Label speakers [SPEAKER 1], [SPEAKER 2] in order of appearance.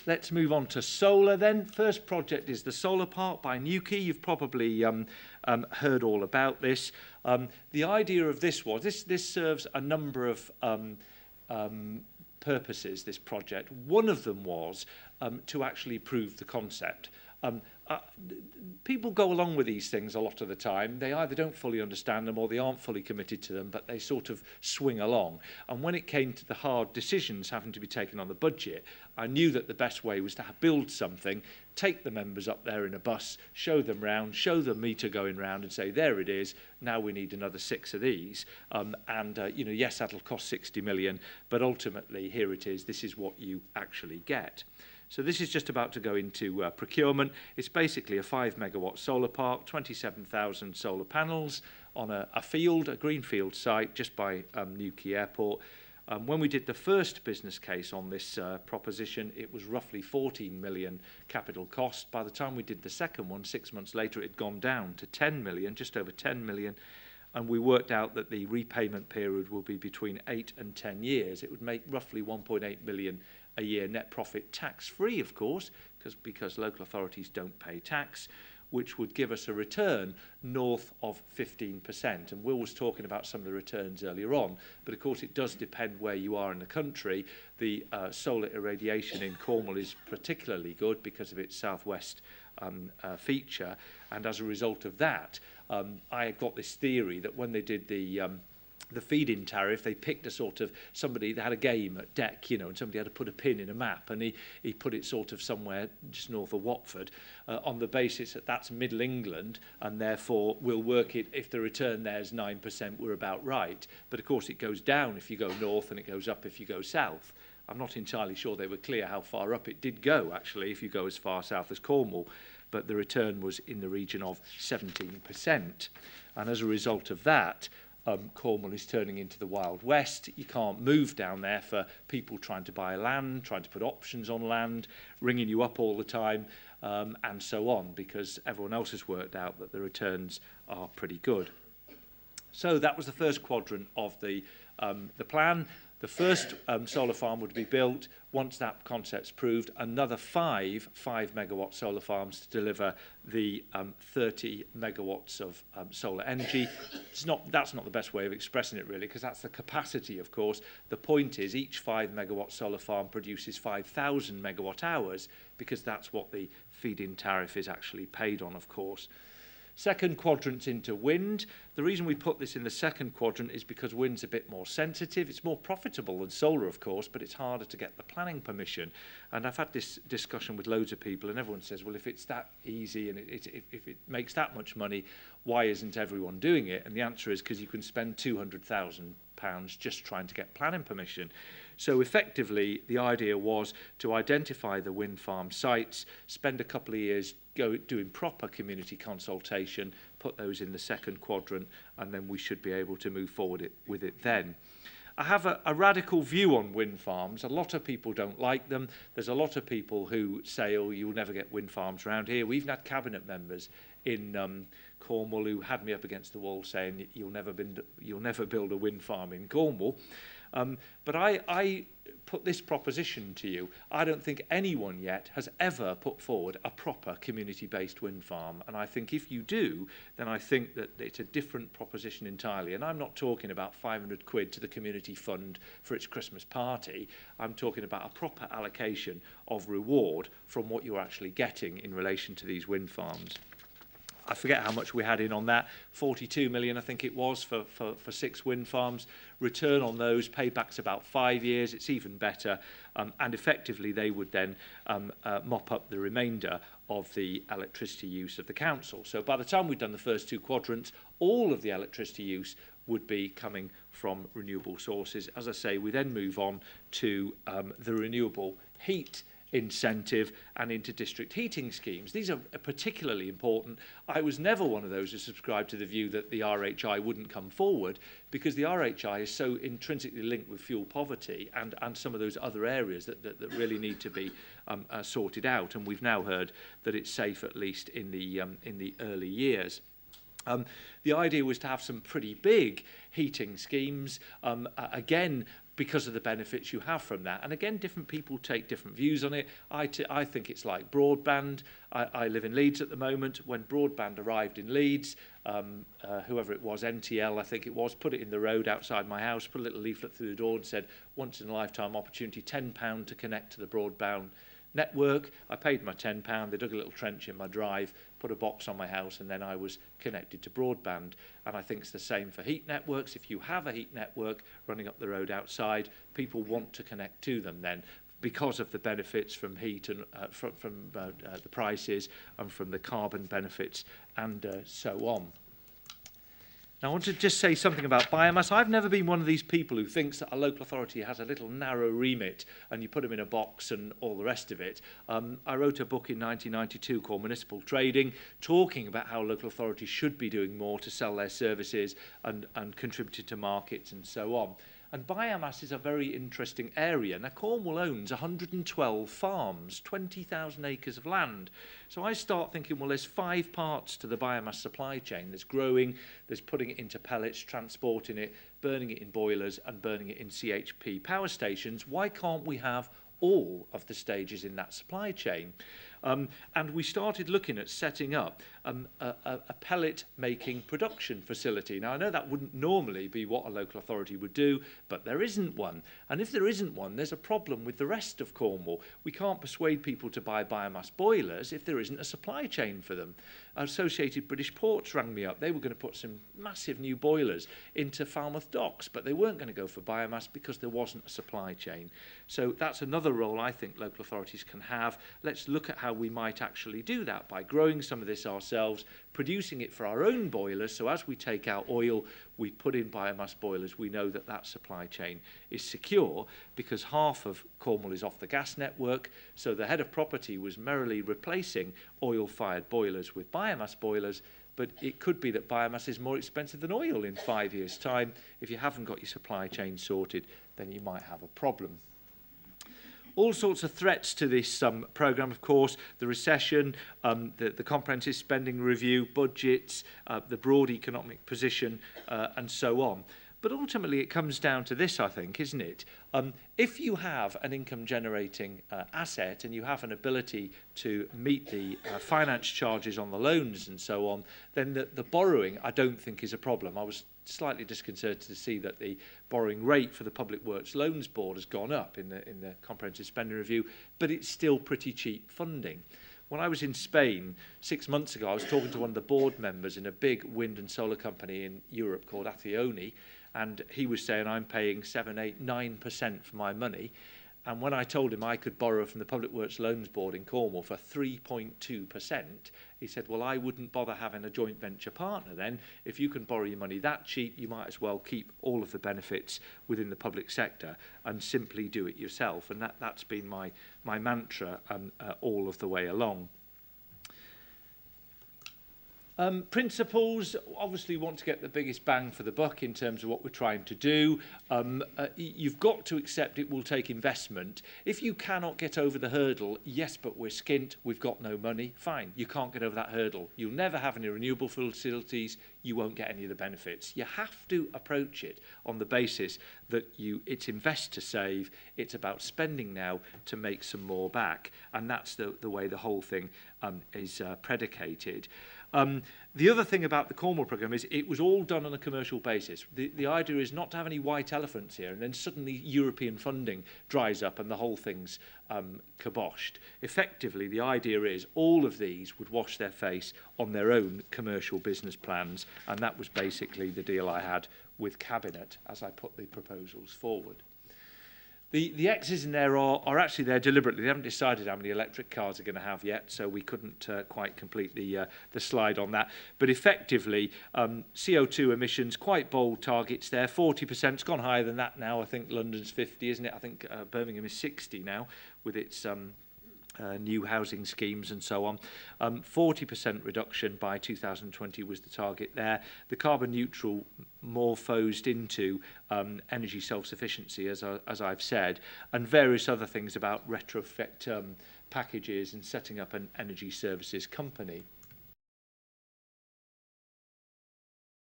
[SPEAKER 1] Let's move on to solar then. First project is the solar park by Newquay. You've probably heard all about this. The idea of this was, this serves a number of purposes, this project. One of them was to actually prove the concept. People go along with these things a lot of the time. They either don't fully understand them or they aren't fully committed to them, but they sort of swing along. And when it came to the hard decisions having to be taken on the budget, I knew that the best way was to build something, take the members up there in a bus, show them round, show the meter going round and say, there it is, now we need another 6 of these. You know, yes, that'll cost 60 million, but ultimately, here it is, this is what you actually get. So this is just about to go into procurement. It's basically a 5 megawatt solar park, 27,000 solar panels on a field, a greenfield site just by Newquay Airport. When we did the first business case on this proposition, it was roughly 14 million capital cost. By the time we did the second one, 6 months later, it had gone down to 10 million, just over 10 million. And we worked out that the repayment period will be between 8 and 10 years. It would make roughly 1.8 million a year net profit, tax-free, of course, because local authorities don't pay tax, which would give us a return north of 15%. And Will was talking about some of the returns earlier on, but of course it does depend where you are in the country. The solar irradiation in Cornwall is particularly good because of its southwest feature, and as a result of that, I got this theory that when they did the feed-in tariff, they picked a sort of somebody that had a game at deck, you know, and somebody had to put a pin in a map, and he put it sort of somewhere just north of Watford on the basis that that's Middle England, and therefore we'll work it, if the return there is 9%, we're about right. But of course it goes down if you go north and it goes up if you go south. I'm not entirely sure they were clear how far up it did go, actually, if you go as far south as Cornwall, but the return was in the region of 17%. And as a result of that, Cornwall is turning into the Wild West. You can't move down there for people trying to buy land, trying to put options on land, ringing you up all the time, and so on, because everyone else has worked out that the returns are pretty good. So that was the first quadrant of the plan. The first solar farm would be built. Once that concept's proved, another 5 megawatt solar farms to deliver the 30 megawatts of solar energy. That's not the best way of expressing it, really, because that's the capacity, of course. The point is each 5 megawatt solar farm produces 5,000 megawatt hours, because that's what the feed-in tariff is actually paid on, of course. Second quadrant's into wind. The reason we put this in the second quadrant is because wind's a bit more sensitive. It's more profitable than solar, of course, but it's harder to get the planning permission. And I've had this discussion with loads of people, and everyone says, well, if it's that easy and if it makes that much money, why isn't everyone doing it? And the answer is because you can spend £200,000 just trying to get planning permission. So effectively, the idea was to identify the wind farm sites, spend a couple of years doing proper community consultation, put those in the second quadrant, and then we should be able to move forward with it then. I have a radical view on wind farms. A lot of people don't like them. There's a lot of people who say, oh, you'll never get wind farms around here. We've had cabinet members in Cornwall who had me up against the wall saying, you'll never build a wind farm in Cornwall. But I put this proposition to you. I don't think anyone yet has ever put forward a proper community-based wind farm. And I think if you do, then I think that it's a different proposition entirely. And I'm not talking about 500 quid to the community fund for its Christmas party. I'm talking about a proper allocation of reward from what you're actually getting in relation to these wind farms. I forget how much we had in on that, 42 million I think it was for 6 wind farms. Return on those, payback's about 5 years, it's even better, and effectively they would then mop up the remainder of the electricity use of the council. So by the time we'd done the first 2 quadrants, all of the electricity use would be coming from renewable sources. As I say, we then move on to the renewable heat incentive and into district heating schemes. These are particularly important. I was never one of those who subscribed to the view that the RHI wouldn't come forward, because the RHI is so intrinsically linked with fuel poverty and some of those other areas that really need to be sorted out. And we've now heard that it's safe, at least in the early years. The idea was to have some pretty big heating schemes, again, because of the benefits you have from that. And again, different people take different views on it. I think it's like broadband. I live in Leeds at the moment. When broadband arrived in Leeds, whoever it was, NTL I think it was, put it in the road outside my house, put a little leaflet through the door and said, once in a lifetime opportunity, £10 to connect to the broadband network. I paid my £10, they dug a little trench in my drive, put a box on my house, and then I was connected to broadband. And I think it's the same for heat networks. If you have a heat network running up the road outside, people want to connect to them then, because of the benefits from heat and from the prices and from the carbon benefits and so on. Now, I want to just say something about biomass. I've never been one of these people who thinks that a local authority has a little narrow remit and you put them in a box and all the rest of it. I wrote a book in 1992 called Municipal Trading, talking about how local authorities should be doing more to sell their services and contribute to markets and so on. And biomass is a very interesting area. Now, Cornwall owns 112 farms, 20,000 acres of land. So I start thinking, well, there's 5 parts to the biomass supply chain. There's growing, there's putting it into pellets, transporting it, burning it in boilers, and burning it in CHP power stations. Why can't we have all of the stages in that supply chain? And we started looking at setting up a pellet making production facility. Now, I know that wouldn't normally be what a local authority would do, but there isn't one. And if there isn't one, there's a problem with the rest of Cornwall. We can't persuade people to buy biomass boilers if there isn't a supply chain for them. Associated British Ports rang me up. They were going to put some massive new boilers into Falmouth docks, but they weren't going to go for biomass because there wasn't a supply chain. So that's another role I think local authorities can have. Let's look at how we might actually do that by growing some of this ourselves, producing it for our own boilers, so as we take out oil, we put in biomass boilers. We know that that supply chain is secure because half of Cornwall is off the gas network, so the head of property was merrily replacing oil-fired boilers with biomass boilers, but it could be that biomass is more expensive than oil in 5 years' time. If you haven't got your supply chain sorted, then you might have a problem. All sorts of threats to this programme, of course, the recession, the comprehensive spending review, budgets, the broad economic position, and so on. But ultimately, it comes down to this, I think, isn't it? If you have an income-generating asset and you have an ability to meet the finance charges on the loans and so on, then the borrowing, I don't think, is a problem. I was slightly disconcerted to see that the borrowing rate for the Public Works Loans Board has gone up in the Comprehensive Spending Review, but it's still pretty cheap funding. When I was in Spain 6 months ago, I was talking to one of the board members in a big wind and solar company in Europe called Acciona, and he was saying, I'm paying 7, 8, 9% for my money. And when I told him I could borrow from the Public Works Loans Board in Cornwall for 3.2%, he said, well, I wouldn't bother having a joint venture partner then. If you can borrow your money that cheap, you might as well keep all of the benefits within the public sector and simply do it yourself. And that's been my mantra all of the way along. Principles, obviously want to get the biggest bang for the buck in terms of what we're trying to do. You've got to accept it will take investment. If you cannot get over the hurdle, yes, but we're skint, we've got no money, fine, you can't get over that hurdle. You'll never have any renewable facilities, you won't get any of the benefits. You have to approach it on the basis that it's invest to save, it's about spending now to make some more back. And that's the way the whole thing is predicated. The other thing about the Cornwall programme is it was all done on a commercial basis. The idea is not to have any white elephants here and then suddenly European funding dries up and the whole thing's kiboshed. Effectively, the idea is all of these would wash their face on their own commercial business plans, and that was basically the deal I had with Cabinet as I put the proposals forward. The X's in there are actually there deliberately. They haven't decided how many electric cars are going to have yet, so we couldn't quite complete the slide on that. But effectively, CO2 emissions, quite bold targets there. 40%, it's gone higher than that now. I think London's 50, isn't it? I think Birmingham is 60 now with its new housing schemes and so on. 40% reduction by 2020 was the target there. The carbon neutral morphosed into energy self-sufficiency, as I've said, and various other things about retrofit packages and setting up an energy services company.